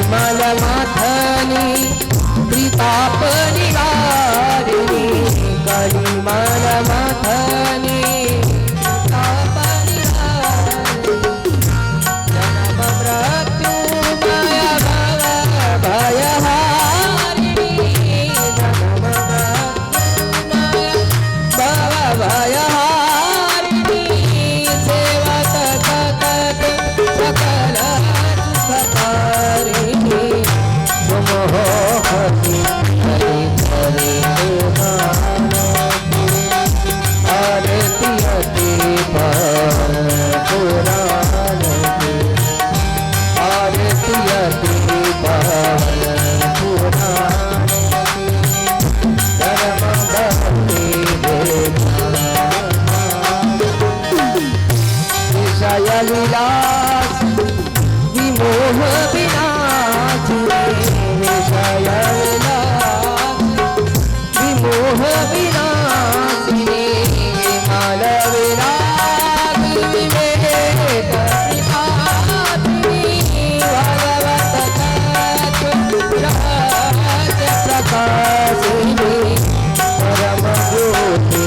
कालीमल माथनी त्रिताप निवारिणी कालीमल माथनी त्रिताप निवारिणी जन्म मृत्यु भय भयहारिणी जन्म मृत्यु भयहारिणी सेवक सकल सकल सुखकारिणी सुमोहति हरि हरि आरती अति पुराण आरती अति पुराण धर्म भक्ति विषय विलास विमोह विनाशिनी विषय विलास विमोह विनाशिनी विमल विराग विवेक विभासिनी भगवत तत्व राज प्रकाशिनी परम ज्योति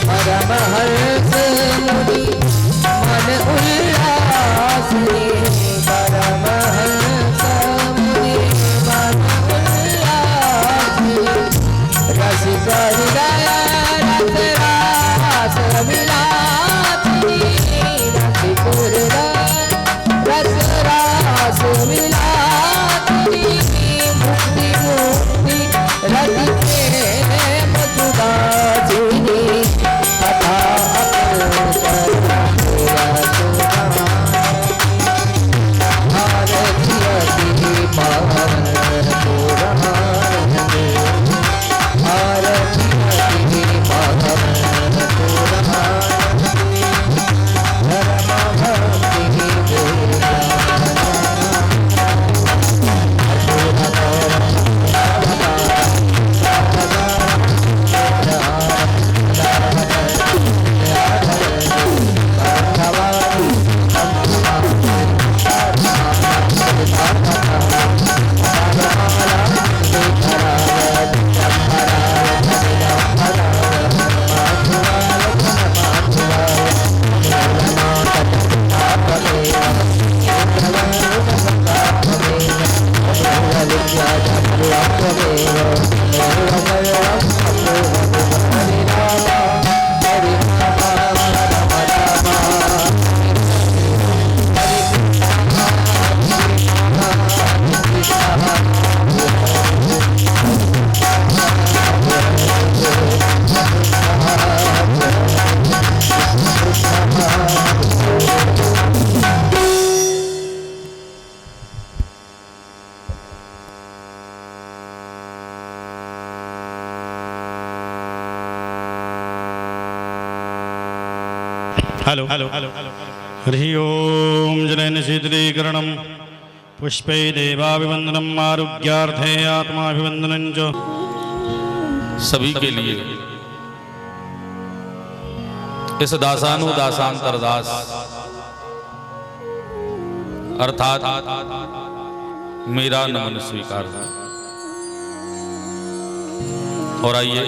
परमहंस मुनि मन उल्लासिनी परमहंस मुनि मन उल्लासिनी रसिक हृदय रस रास विलासिनी रसिक हृदय रस रास विलासिनी मुक्ति मुक्ति रति मधुदासिनी कथा आरती अति पावन आरती अति पावन धर्म भक्ति हेलो हरि ओम जनन शीतलीकरणम पुष्पै देवाभिवंदनम आरोग्यार्थे आत्माभिवंदनं च सभी के लिए इस दासानुदासांतर दास अर्थात मेरा नमन स्वीकार है। और आइए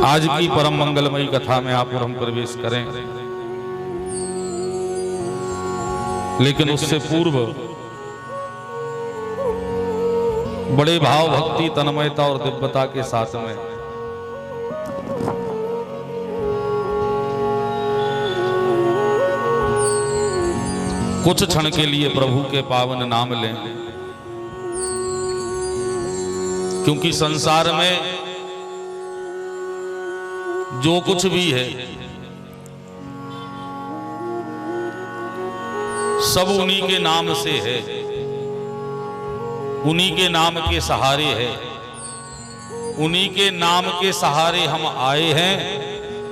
आज की परम मंगलमयी कथा में आप और हम प्रवेश करें, लेकिन उससे पूर्व बड़े भाव भक्ति तन्मयता और दिव्यता के साथ में कुछ क्षण के लिए प्रभु के पावन नाम लें, क्योंकि संसार में जो कुछ भी है सब उन्हीं के नाम से है, उन्हीं के नाम के सहारे है। उन्हीं के नाम के सहारे हम आए हैं,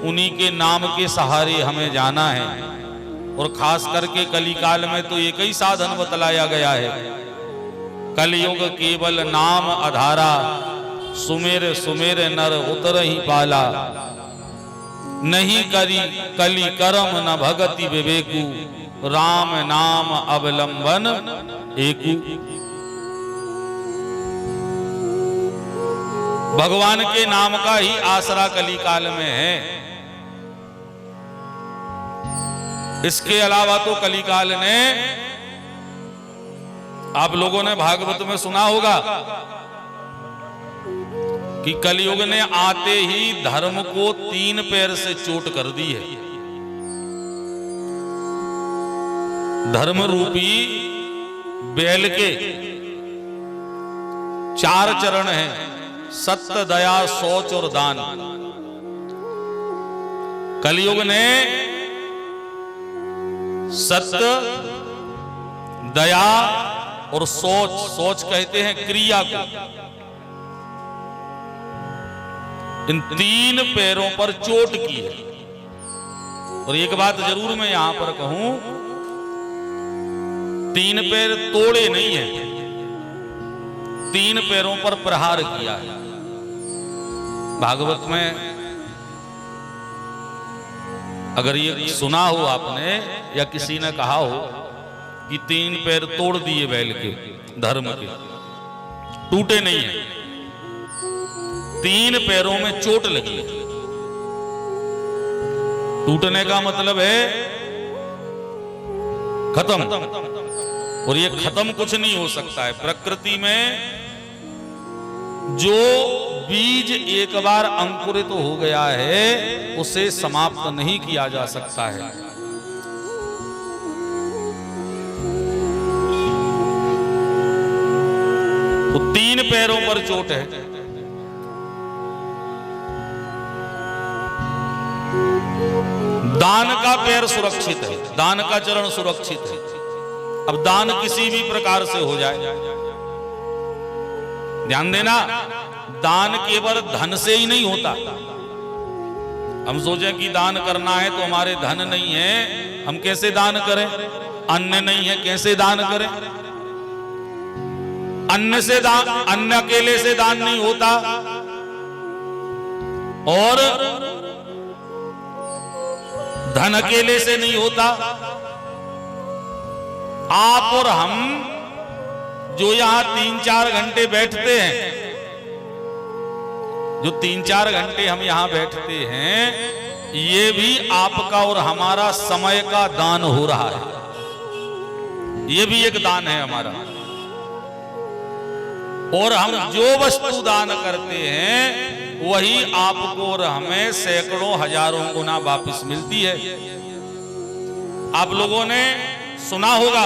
उन्हीं के नाम के सहारे हमें जाना है। और खास करके कलिकाल में तो एक ही साधन बतलाया गया है, कलयुग केवल नाम आधारा, सुमेर सुमेर नर उतर ही पाला, नहीं करी कली करम न भगति विवेकु, राम नाम अवलंबन एकु। भगवान के नाम का ही आसरा कलिकाल में है। इसके अलावा तो कलिकाल ने, आप लोगों ने भागवत में सुना होगा कि कलयुग ने आते ही धर्म को 3 पैर से चोट कर दी है। धर्म रूपी बैल के 4 चरण हैं, सत्य, दया, शौच और दान। कलयुग ने सत्य, दया और सोच, सोच कहते हैं क्रिया को, इन 3 पैरों पर चोट की है। और एक बात जरूर मैं यहां पर कहूं, 3 पैर तोड़े नहीं है, 3 पैरों पर प्रहार किया है। भागवत में अगर ये सुना हो आपने या किसी ने कहा हो कि 3 पैर तोड़ दिए बैल के, धर्म के, टूटे नहीं है, 3 पैरों में चोट लगी है। टूटने का मतलब है खत्म। और ये खत्म कुछ नहीं हो सकता है। प्रकृति में जो बीज एक बार अंकुरित हो गया है, उसे समाप्त नहीं किया जा सकता है। तो 3 पैरों पर चोट है। दान का पैर सुरक्षित है, दान का चरण सुरक्षित है। अब दान किसी भी प्रकार से हो जाए, ध्यान देना, दान केवल धन से ही नहीं होता। हम सोचें कि दान करना है तो हमारे धन नहीं है, हम कैसे दान करें? अन्न नहीं है, कैसे दान करें? अन्न से दान, अन्न अकेले से दान नहीं होता। और धन अकेले से नहीं होता। आप और हम जो यहां 3-4 घंटे बैठते हैं, जो 3-4 घंटे हम यहां बैठते हैं, ये भी आपका और हमारा समय का दान हो रहा है। ये भी एक दान है हमारा। और हम जो वस्तु दान करते हैं वही आपको और हमें सैकड़ों हजारों गुना वापस मिलती है। आप लोगों ने सुना होगा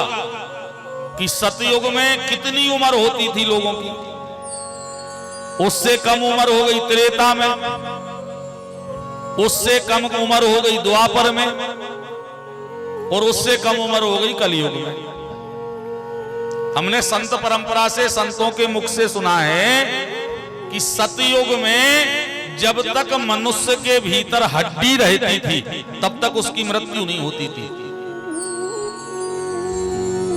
कि सतयुग में कितनी उम्र होती थी लोगों की, उससे कम उम्र हो गई त्रेता में, उससे कम उम्र हो गई द्वापर में, और उससे कम उम्र हो गई कलयुग में। हमने संत परंपरा से, संतों के मुख से सुना है कि सतयुग में जब तक मनुष्य के भीतर हड्डी रहती थी तब तक उसकी मृत्यु नहीं होती थी।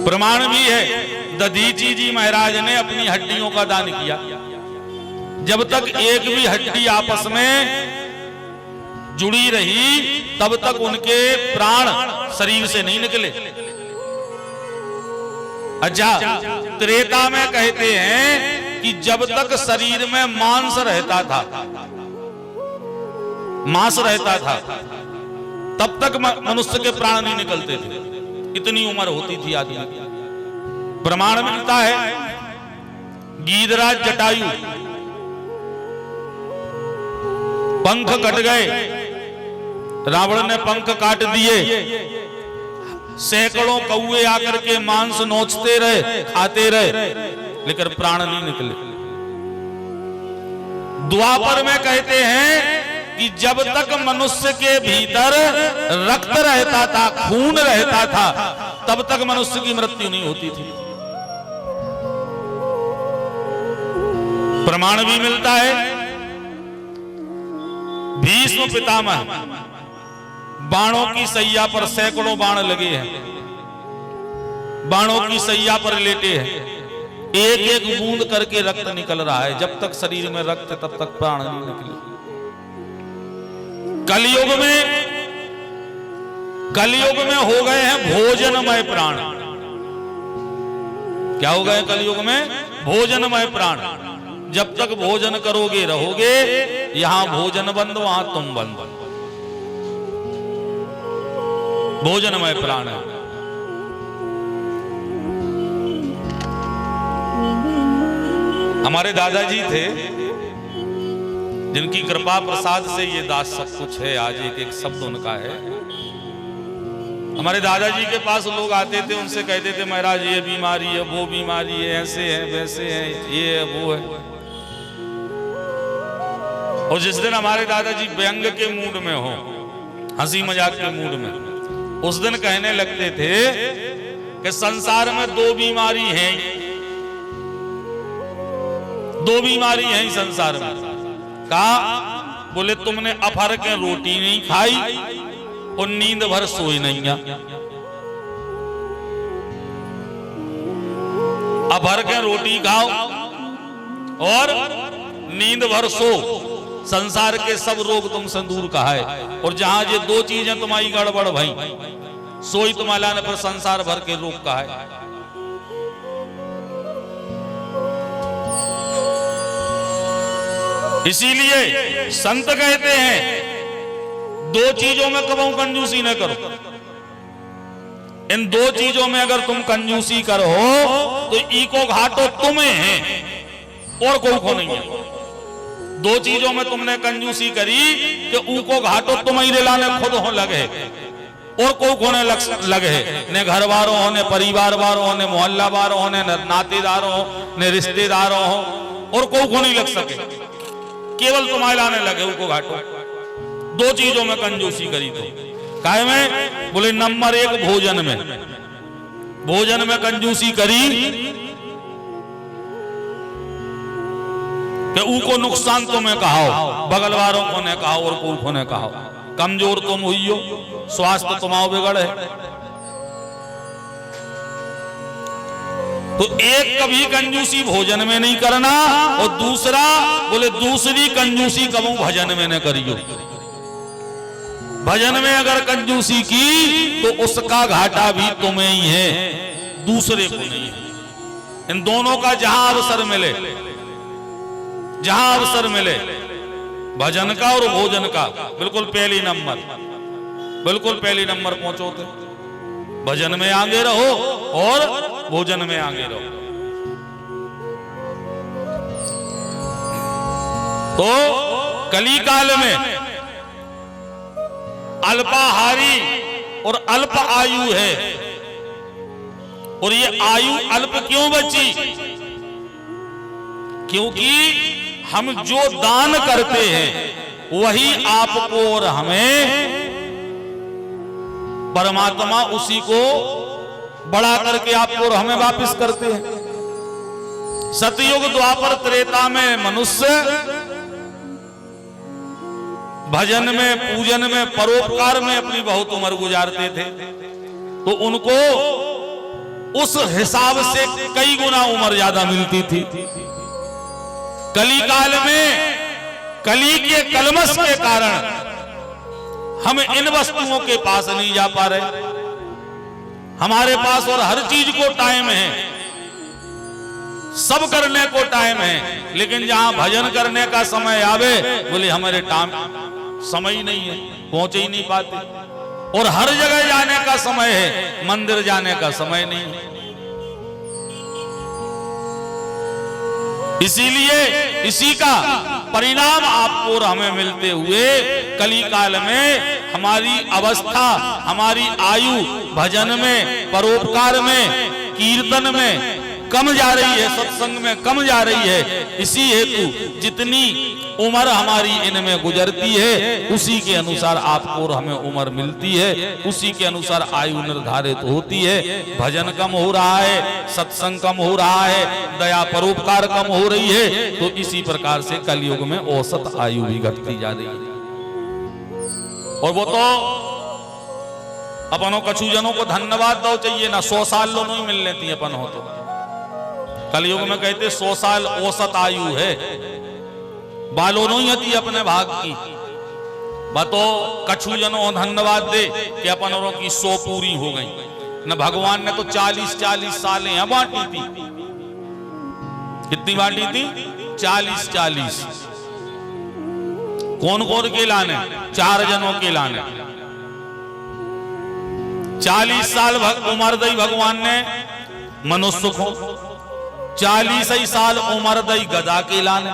प्रमाण भी है, दधीची जी महाराज ने अपनी हड्डियों का दान किया। जब तक एक भी हड्डी आपस में जुड़ी रही तब तक उनके प्राण शरीर से नहीं निकले। अच्छा, त्रेता में कहते हैं कि जब तक शरीर में मांस रहता था, मांस रहता था, तब तक मनुष्य के प्राण नहीं निकलते थे। इतनी उम्र होती थी आदमी की। प्रमाण मिलता है, गीधराज जटायु, पंख कट गए, रावण ने पंख काट दिए, सैकड़ों कौए आकर के मांस नोचते रहे, खाते रहे, लेकिन प्राण नहीं निकले। द्वापर में कहते हैं कि जब तक मनुष्य के भीतर रक्त रहता था, खून रहता था, तब तक मनुष्य की मृत्यु नहीं होती थी। प्रमाण भी मिलता है भीष्म पितामह बाणों की सैया पर सैकड़ों बाण लगे हैं, बाणों की सैया पर लेटे हैं, एक एक बूंद करके रक्त निकल रहा है। जब तक शरीर में रक्त है तब तक प्राण नहीं निकले। कलयुग में हो गए हैं भोजनमय प्राण। क्या हो गए कलयुग में? भोजनमय प्राण। जब तक भोजन करोगे रहोगे, यहां भोजन बंद वहां तुम बंद। भोजनमय प्राण है। हमारे दादाजी थे जिनकी कृपा प्रसाद से ये दास सब कुछ है। आज एक एक शब्द उनका है। हमारे दादाजी के पास लोग आते थे, उनसे कहते थे महाराज ये बीमारी है, वो बीमारी है, ऐसे है वैसे है, ये है वो है। और जिस दिन हमारे दादाजी व्यंग के मूड में हो, हंसी मजाक के मूड में, उस दिन कहने लगते थे कि संसार में दो बीमारी है, दो बीमारी है संसार में। कहा? बोले तुमने अफर के रोटी नहीं खाई और नींद भर सोई नहीं। अफर के रोटी खाओ और नींद भर सो, संसार के सब रोग तुमसे दूर कहा है। और जहां ये दो चीजें तुम्हारी गड़बड़ भाई, सोई तुम्हारा ने पर संसार भर के रोग कहा है। इसीलिए संत कहते हैं दो चीजों में कबहू कंजूसी न करो। इन दो चीजों में अगर तुम कंजूसी करो तो इको घाटो तुम्हें है और कोई को नहीं है। दो चीजों में तुमने कंजूसी करी कि ऊको घाटो तुम्हें लाने खुद हो लगे और कोई कोने लगे, ने घर वालों हो, ने परिवार वालों हो, ने मोहल्ला वालों हो, ने नातेदारों हो, ने रिश्तेदारों हो, और कोई को नहीं लग सके। केवल तुम्हारे लाने लगे उनको घाटो। दो चीजों में कंजूसी करी तो काय में? बोले नंबर एक भोजन में, भोजन में कंजूसी करी कि उनको नुकसान तुम्हें कहाओ, बगल वालों को ने कहा और को ने कहा। कमजोर तुम हुई हो, स्वास्थ्य तुम्हारा बिगड़ है। तो एक कभी कंजूसी भोजन में नहीं करना, और दूसरा बोले दूसरी कंजूसी कबू भजन में न करियो। भजन में अगर कंजूसी की तो उसका घाटा भी तुम्हें ही है, दूसरे को नहीं है। इन दोनों का जहां अवसर मिले, जहां अवसर मिले, भजन का और भोजन का बिल्कुल पहली नंबर, बिल्कुल पहली नंबर पहुंचो थे। भजन में आगे रहो और भोजन में आगे रहो। तो कली काल में अल्पाहारी और अल्प आयु है। और ये आयु अल्प क्यों बची? क्योंकि हम जो दान करते हैं वही आपको और हमें परमात्मा उसी को बढ़ा करके आपको और हमें वापस करते हैं। सतयुग द्वापर त्रेता में मनुष्य भजन में, पूजन में, परोपकार में अपनी बहुत उम्र गुजारते थे, तो उनको उस हिसाब से कई गुना उम्र ज्यादा मिलती थी। कली काल में कली के कलमश के कारण हम इन वस्तुओं के पास नहीं जा पा रहे। हमारे पास और हर चीज को टाइम है, सब करने को टाइम है, लेकिन जहां भजन करने का समय आवे बोले हमारे टाइम समय ही नहीं है, पहुंचे ही नहीं पाते। और हर जगह जाने का समय है, मंदिर जाने का समय नहीं है। इसीलिए इसी का परिणाम आपको और हमें मिलते हुए कली काल में हमारी अवस्था, हमारी आयु भजन में, परोपकार में, कीर्तन में कम जा रही है, सत्संग में कम जा रही है। इसी हेतु जितनी उम्र हमारी इनमें गुजरती है उसी के अनुसार आपको और हमें उम्र मिलती है, उसी के अनुसार आयु निर्धारित होती है। भजन कम हो रहा है, सत्संग कम हो रहा है, दया परोपकार कम हो रही है, तो इसी प्रकार से कलयुग में औसत आयु भी घटती जा रही है। और वो तो अपनों कछु जनों को धन्यवाद दो चाहिए ना, 100 साल लो नहीं मिल लेती अपन हो तो। कलयुग में कहते 100 साल औसत आयु है, बालों नहीं आती अपने भाग की। बतो कछु जनों धन्यवाद दे कि अपनों की 100 पूरी हो गई न। भगवान ने तो 40-40 सालें यहाँ बांटी थी। कितनी बांटी थी? 40-40। कौन कौन के लाने? 4 जनों के लाने। 40 साल उम्र दई भगवान ने मनुष्य को, 40 साल उम्र दई गधा के लाने,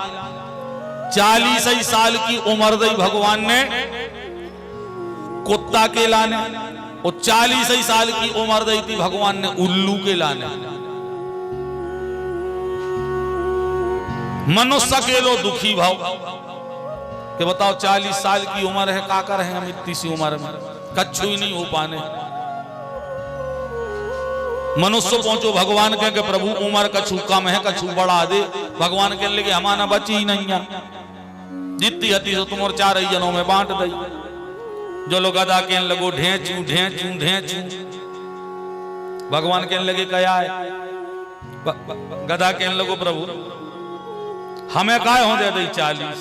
40 साल की उम्र दई भगवान ने कुत्ता के लाने, और 40 साल की उम्र दई थी भगवान ने उल्लू के लाने। मनुष्य के लो दुखी भाव कि बताओ 40 साल की उम्र है, का कर हैं हम इतनी सी उम्र में, कच्छु ही नहीं हो पाने। मनुष्य पहुंचो भगवान कह के प्रभु उम्र कछु कम है, कछु बढ़ा दे। भगवान कहने लगे हमारा बची ही नहीं है, जितनी हती तो तुम और 4 जनों में बांट दई। जो लोग गदा कहने लगो ढेंचू ढेंचू ढेंचू। भगवान कहने लगे क्या है? गदा कहने लगो प्रभु हमें काय हो दे 40,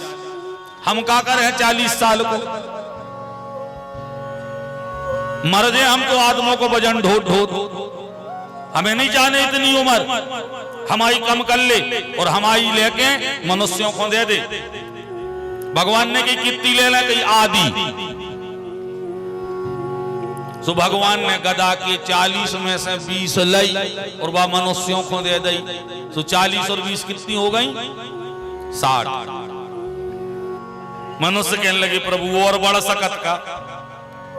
हम का करे हैं 40 साल को, मर जाए हम तो आदमों को वजन ढो ढो। हमें नहीं जाने इतनी उम्र, हमारी कम कर ले और हमारी लेके मनुष्यों को दे दे। भगवान ने की कितनी ले ले? कही आधी। सो भगवान ने गदा के 40 में से 20 लई और वह मनुष्यों को दे दी। सो 40 और 20 कितनी हो गई? 60। मनुष्य कहने लगे प्रभु और बढ़ सकत का।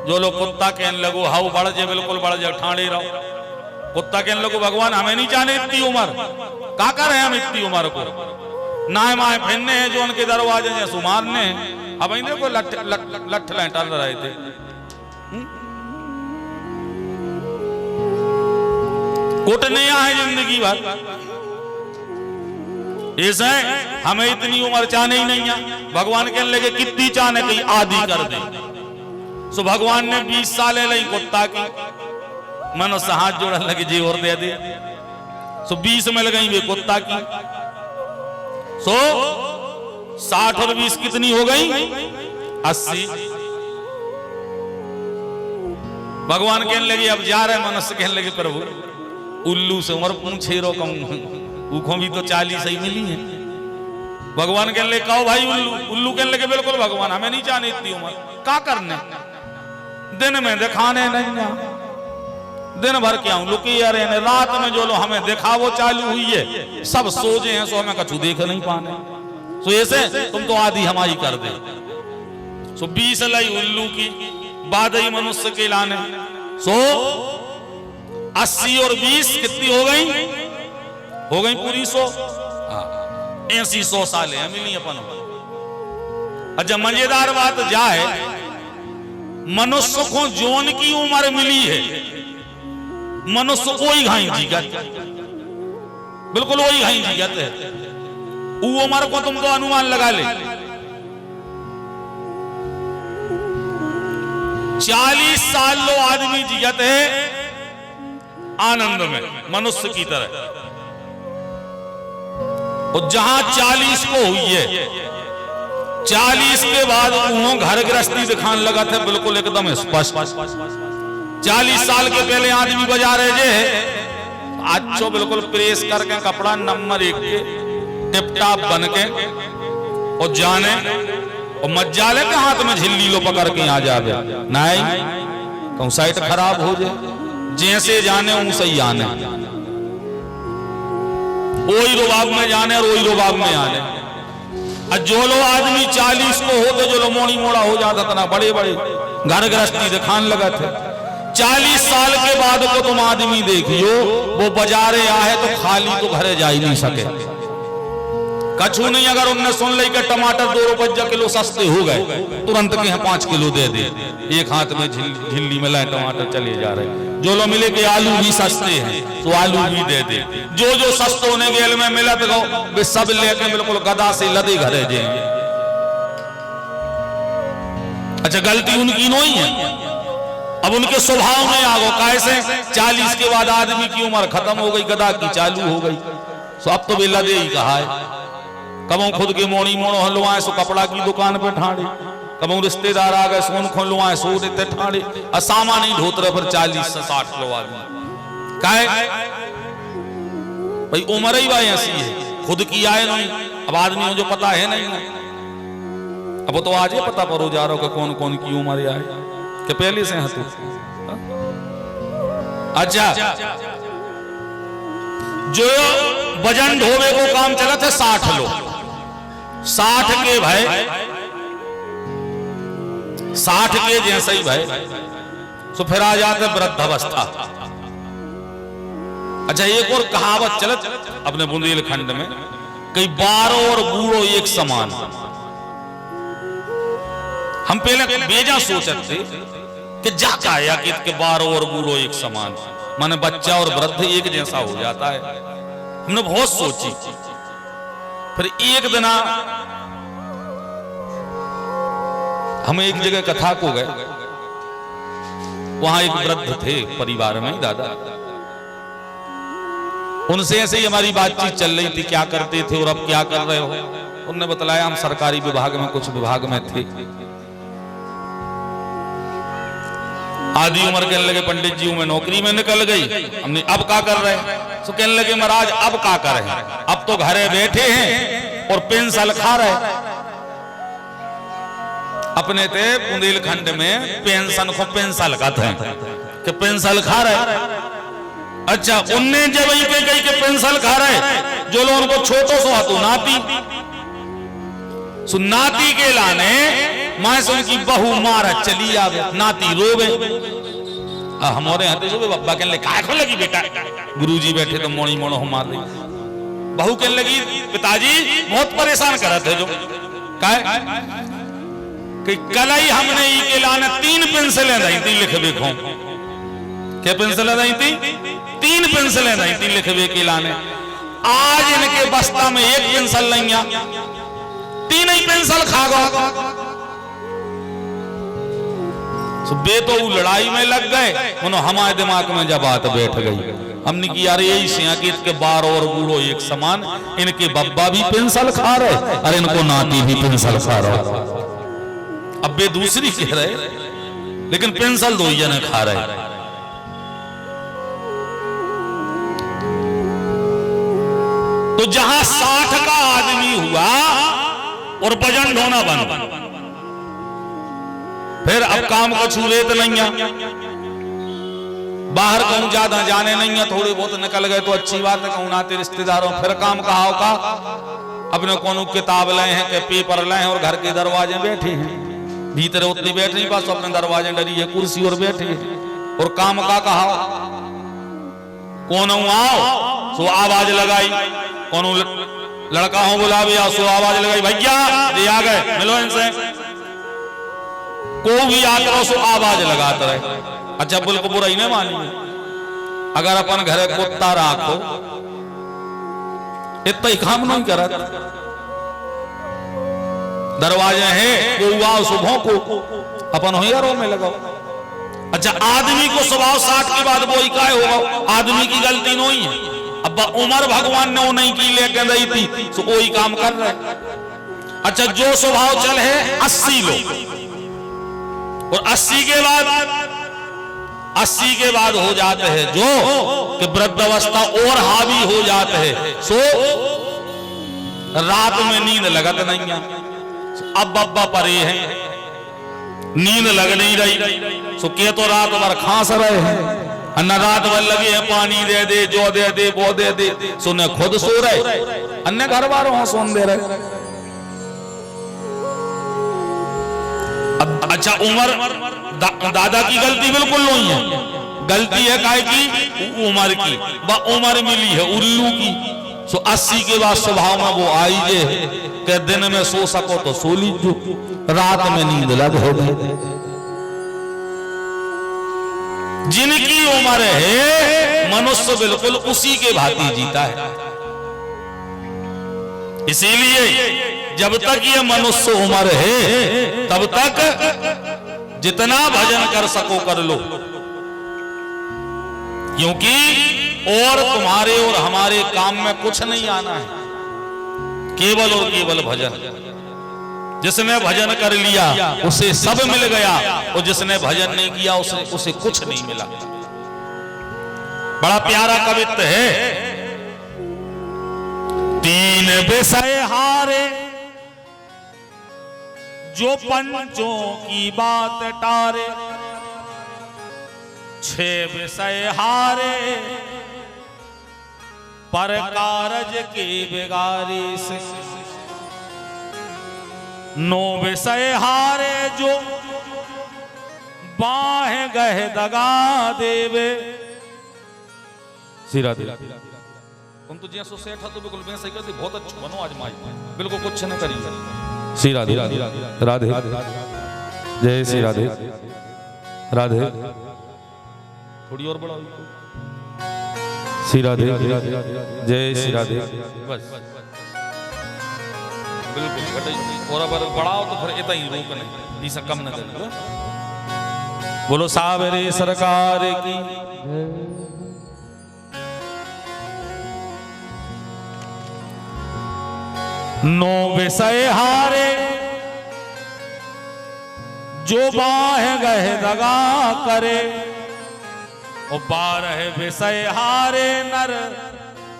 जो लोग कुत्ता कहने लगो हाउ बढ़ जाए, बिल्कुल बढ़ जाए, ठाणे रहो। कुत्ता कहने लगो भगवान हमें नहीं जाने इतनी उम्र, का कर हैं हम इतनी उम्र को, ना माए फिरने हैं जो उनके दरवाजे हैं सुमारने। अब देखो लठ टल रहे थे। कुटने है जिंदगी भर, ऐसे हमें इतनी उम्र चाहने ही नहीं है। भगवान कहने लगे कितनी चाहने की? आधी कर दे। सो भगवान ने 20 सालें ली कुत्ता की। मनुष्य हाथ जोड़ने लगे जी और दे दे। सो 20 में लगाई वे कुत्ता की। सो 60 और 20 कितनी हो गई? 80। भगवान कहने लगे अब जा रहे। मनुष्य कहने लगे प्रभु उल्लू से उम्र पूछे रो कम, उखों भी तो 40 ही मिली है। भगवान कहने लगे कहो भाई उल्लू। उल्लू कहने लगे बिल्कुल भगवान हमें नहीं जाने इतनी उम्र, का करने, दिन में दिखाने नहीं, दिन भर क्या हूं लुकी आ रहे हैं। रात में जो लो हमें दिखावो चालू हुई है, सब सोजे हैं, सो हमें कछु देख नहीं पाने। सो ऐसे तुम तो आधी हमारी कर दे। सो 20 लाई उल्लू की, बादई मनुष्य के लाने। सो 80 और 20 कितनी हो गई? हो गई पूरी 100। 80-100 साल है मिली अपन। अच्छा मजेदार बात जाए, मनुष्य को जोन की उम्र मिली है, मनुष्य वही घाई जीगत, बिल्कुल वही घाई जीगत है। वो उम्र को तुम तो अनुमान लगा ले। 40 साल लो आदमी जीगत है आनंद में मनुष्य की तरह, और जहां 40 को हुई है, 40 के बाद उन्होंने घर गृहस्थी दिखाने लगा थे बिल्कुल एकदम स्पष्ट। 40 साल के पहले आदमी बजा रहे जे अच्छो बिल्कुल प्रेस करके कपड़ा नंबर 1 के टिपटाप बन के और जाने, और मज्जाले के हाथ में झिल्ली लो पकड़ के आ जावे नहीं कहूं साइट खराब हो जाए। जैसे जाने उनसे ही आने, वही रुबाब में जाने और वही रुबाब में आने। और जो लोग आदमी 40 को हो तो जो लोग मोड़ी मोड़ा हो जाता था ना, बड़े बड़े घर गृहस्थी दिखाने लगा थे। 40 साल के बाद को तुम आदमी देखियो वो बाजारे आए तो खाली तो घरे जा ही नहीं सके। कछु नहीं, अगर उनने सुन ली कि टमाटर 2 रुपये किलो सस्ते हो गए, तुरंत के 5 किलो दे दे, एक हाथ में झिल्ली में लाए टमाटर चले जा रहे। जो लोग मिले कि आलू भी सस्ते हैं तो आलू भी दे दे। जो जो सस्ते होने गेल में मिला तो वे सब लेके बिल्कुल गदा से लदे घरे जे। अच्छा गलती उनकी नहीं है, अब उनके स्वभाव में आ गो। कैसे 40 के बाद आदमी की उम्र खत्म हो गई, गदा की चालू हो गई। सो अब तो बेला दे ही कहा है, कबों खुद के मोड़ी मोड़ो हलवाए सो कपड़ा की दुकान पे ठाड़े, कबों रिश्तेदार आ गए सोन खोलवाए सो देते ठाड़े, असामा नहीं ढोत रहे पर 40 से 60 लोग आदमी काहे भाई उम्र ही भाई ऐसी है, खुद की आए नहीं। अब आदमियों जो पता है नहीं, अब वो तो आज ही पता पड़ो जा रहा हो कि कौन कौन की उम्र आए कि पहले से हैं। अच्छा जो वजन ढोवे को काम चला था 60 लोग, 60 के भाई 60 के जैसे ही भाई तो फिर आ जाते वृद्धावस्था। अच्छा एक और कहावत चलत अपने बुंदेलखंड में, कई बारो और बूढ़ो एक समान। हम पहले बेजा सोचते कि जा काया कि बारो और बूढ़ो एक समान, माने बच्चा और वृद्ध एक जैसा हो जाता है। हमने बहुत सोची, फिर एक दिन हम एक जगह कथा को गए, वहां एक वृद्ध थे परिवार में दादा, उनसे ऐसे ही हमारी बातचीत चल रही थी, क्या करते थे और अब क्या कर रहे हो। उन्होंने बतलाया हम सरकारी विभाग में कुछ विभाग में थे। आधी उम्र कहने लगे पंडित जी मैं नौकरी में निकल गई, हमने अब क्या कर रहे हैं। तो कहने लगे महाराज अब क्या करें, अब तो घरे बैठे हैं और पेंशन खा रहे। अपने थे बुंदेलखंड में पेंशन को पेंशन कहते हैं कि पेंशन खा रहे। अच्छा उनने जब कही के पेंशन खा रहे, जो लोग उनको छोटो सो हाथों नाती नाती के लाने मां से उनकी बहू मारा चली आवे, नाती रोवे। हमारे यहाँ तो बब्बा कहने लगे काय को लगी बेटा, गुरुजी बैठे तो मोड़ी मोड़ो हम मार रही। बहू कहने लगी पिताजी बहुत परेशान कर रहे थे जो काय कि कल ही हमने ई के लाने 3 पेंसिलें दी थी लिखबे को। क्या पेंसिलें दी थी? 3 पेंसिलें दी थी लिखबे के लाने। आज इनके बस्ता में 1 पेंसिल नहीं आ, 3 ही पेंसिल खा गो। बे तो लड़ाई में लग गए, हमारे दिमाग में जब बात बैठ गई, हमने की यार यही सियाकित के बार और बूढ़ो एक समान, इनके बब्बा भी पेंसिल खा रहे और इनको नाती भी पेंसिल खा रहे। अब वे दूसरी कह रहे लेकिन पेंसिल 2 जने खा रहे। तो जहां 60 का आदमी हुआ और वजन ढोना बंद, फिर अब काम को छूले तो नहीं है, बाहर कहूं ज्यादा जाने नहीं है, थोड़े बहुत निकल गए तो अच्छी बात है, कहूं नाते रिश्तेदारों फिर काम कहा का अपने कौन किताब लाए हैं कि पेपर लाए हैं और घर के दरवाजे बैठे हैं, भीतर उतनी बैठ नहीं पास अपने दरवाजे डरी है कुर्सी और बैठे हैं और काम का कहा कौन आओ सो आवाज लगाई, कौन लड़का हो बुला भी सो आवाज लगाई भैया ये आ गए मिलो इनसे, को भी आता सो आवाज लगाता रहे। अच्छा बुल को बुराई नहीं मानी, अगर अपन घरे कुत्ता राखो इतना ही काम नहीं करत, दरवाजे हैं को आओ सुबह को अपन होयारों में लगाओ। अच्छा आदमी को स्वभाव 60 के बाद वो ही काय होगा, आदमी की गलती नहीं है। अब उमर भगवान ने वो नहीं की लेकर दी थी तो वही काम कर रहे। अच्छा जो स्वभाव चल है 80 लोग और 80 के बाद हो जाते हैं जो कि वृद्धावस्था और हावी हो जाते हैं, सो रात में नींद लगत नहीं है। अब बब्बा परे हैं, नींद लग नहीं रही, सो के तो रात भर खांस रहे हैं, अन्ना रात भर लगे हैं पानी दे दे जो दे दे वो दे दे, सुने खुद सो रहे, अन्य घर वालों सोन दे रहे। अच्छा उमर दादा की गलती बिल्कुल नहीं है, गलती है काय की उमर की, उमर मिली है उल्लू की। सो 80 के बाद स्वभाव में वो आई जे कि दिन में सो सको तो सो लीजो, रात में नींद लग हो गई। जिनकी उम्र है मनुष्य बिल्कुल उसी के भांति जीता है। इसीलिए जब तक ये मनुष्य उम्र है तब तक जितना भजन कर सको कर लो, क्योंकि और तुम्हारे और हमारे काम में कुछ नहीं आना है, केवल और केवल भजन। जिसने भजन कर लिया उसे सब मिल गया, और जिसने भजन नहीं किया उसे कुछ नहीं मिला। बड़ा प्यारा कवित्व है। तीन विषय हारे जो पंचों की बात टारे, छह विषय हारे पर कारज के बिगारे से, नौ विषय हारे जो बाह गह दगा देवे। सीरा दे तुम तो जिया सोचे था तो बिल्कुल मैं सही करती, बहुत अच्छा बनो आज माई, बिल्कुल कुछ न करी। श्री राधे राधे जय श्री राधे राधे, थोड़ी और बढ़ाओ। श्री राधे जय श्री राधे, बस बिल्कुल और अगर बढ़ाओ तो फिर इतना ही रोक नहीं, इसे कम न करना। बोलो सावरे सरकार की। नौ विषय हारे जो बाह गह दगा करे, और 12 विषय हारे नर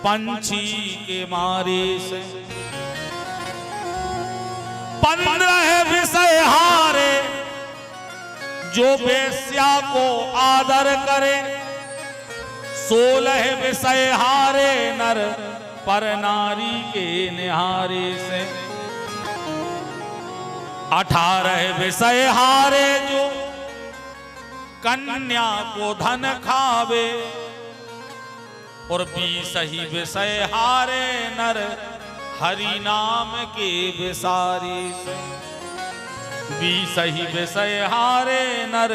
पंछी के मारे से, 15 विषय हारे जो बेश्या को आदर करे, 16 विषय हारे नर पर नारी के निहारे से, 18 विषय हारे जो कन्या को धन खावे, और 20 ही विषय हारे नर हरि नाम के विसारे से, 20 ही विषय हारे नर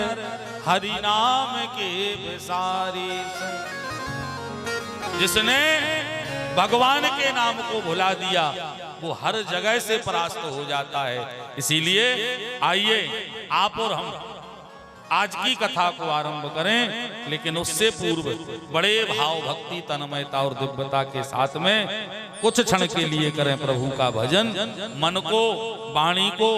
हरि नाम के विसारे से। जिसने भगवान के नाम को भुला दिया वो हर जगह से परास्त हो जाता है। इसीलिए आइए आप और हम आज की कथा को आरंभ करें, लेकिन उससे पूर्व बड़े भाव भक्ति तन्मयता और दिव्यता के साथ में कुछ क्षण के लिए करें प्रभु का भजन, मन को वाणी को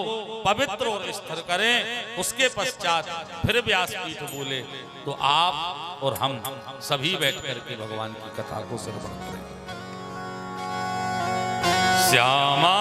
पवित्र और स्थिर करें। उसके पश्चात फिर व्यासपीठ बोले तो आप और हम सभी बैठ करके भगवान की कथा को श्रवण करें। श्यामा